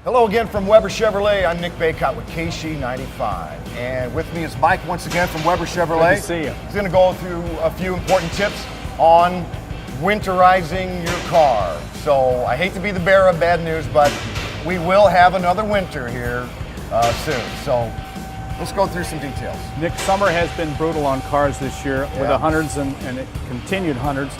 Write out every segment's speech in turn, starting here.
Hello again from Weber Chevrolet. I'm Nick Bacott with KSHE95. And with me is Mike once again from Weber Chevrolet. Good to see you. He's going to go through a few important tips on winterizing your car. So I hate to be the bearer of bad news, but we will have another winter here soon. So let's go through some details. Nick, summer has been brutal on cars this year with the hundreds and continued hundreds.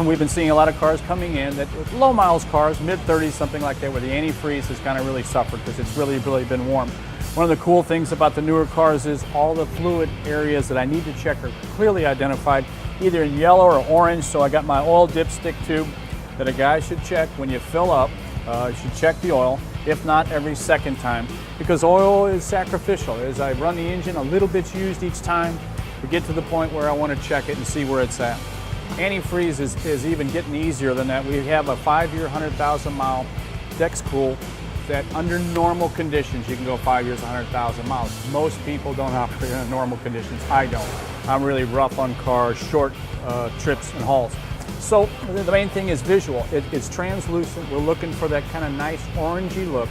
We've been seeing a lot of cars coming in that low miles cars, mid-30s, something like that, where the antifreeze has kind of really suffered because it's really been warm. One of the cool things about the newer cars is all the fluid areas that I need to check are clearly identified, either in yellow or orange. So I got my oil dipstick tube that a guy should check when you fill up. You should check the oil, if not every second time, because oil is sacrificial. As I run the engine, a little bit's used each time. We get to the point where I want to check it and see where it's at. Antifreeze is even getting easier than that. We have a 5-year, 100,000 mile Dex Cool that under normal conditions, you can go 5 years, 100,000 miles. Most people don't operate in normal conditions. I don't. I'm really rough on cars, short trips and hauls. So the main thing is visual. It's translucent. We're looking for that kind of nice orangey look.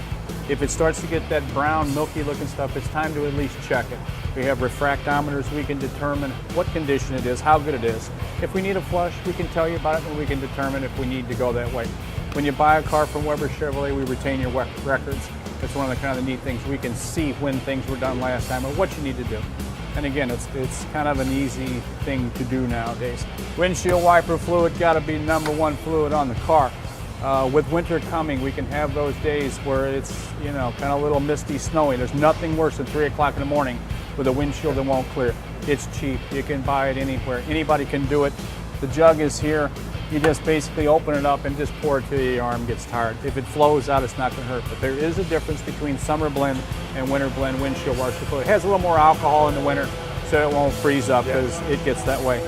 If it starts to get that brown, milky looking stuff, it's time to at least check it. We have refractometers. We can determine what condition it is, how good it is. If we need a flush, we can tell you about it and we can determine if we need to go that way. When you buy a car from Weber Chevrolet, we retain your records. That's one of the kind of the neat things. We can see when things were done last time or what you need to do. And again, it's kind of an easy thing to do nowadays. Windshield wiper fluid got to be #1 fluid on the car. With winter coming, we can have those days where it's, kind of a little misty, snowy. There's nothing worse than 3 o'clock in the morning with a windshield that won't clear. It's cheap. You can buy it anywhere. Anybody can do it. The jug is here. You just basically open it up and just pour it till your arm gets tired. If it flows out, it's not going to hurt. But there is a difference between summer blend and winter blend windshield washer fluid. It has a little more alcohol in the winter, so it won't freeze up because it gets that way.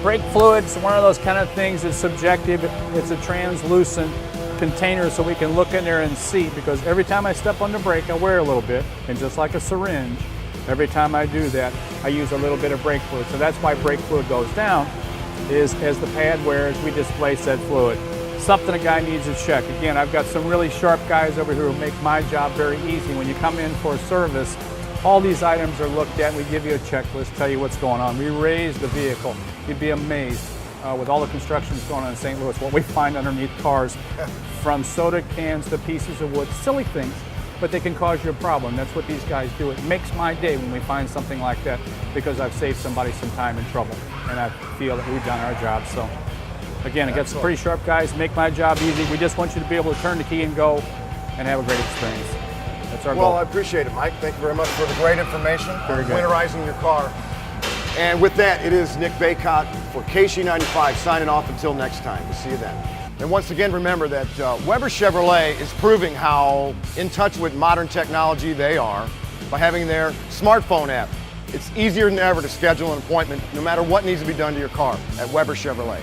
Brake fluid's one of those kind of things that's subjective. It's a translucent container so we can look in there and see, because every time I step on the brake, I wear a little bit, and just like a syringe, every time I do that, I use a little bit of brake fluid. So that's why brake fluid goes down, is as the pad wears, we displace that fluid. Something a guy needs to check. Again, I've got some really sharp guys over here who make my job very easy. When you come in for a service, all these items are looked at. We give you a checklist, tell you what's going on. We raise the vehicle. You'd be amazed with all the construction that's going on in St. Louis, what we find underneath cars, from soda cans to pieces of wood, silly things, but they can cause you a problem. That's what these guys do. It makes my day when we find something like that, because I've saved somebody some time and trouble, and I feel that we've done our job. So again, I got some pretty sharp guys, make my job easy. We just want you to be able to turn the key and go and have a great experience. That's our goal. Well, I appreciate it, Mike. Thank you very much for the great information on winterizing your car. And with that, it is Nick Bacott for KSHE95 signing off until next time. We'll see you then. And once again, remember that Weber Chevrolet is proving how in touch with modern technology they are by having their smartphone app. It's easier than ever to schedule an appointment no matter what needs to be done to your car at Weber Chevrolet.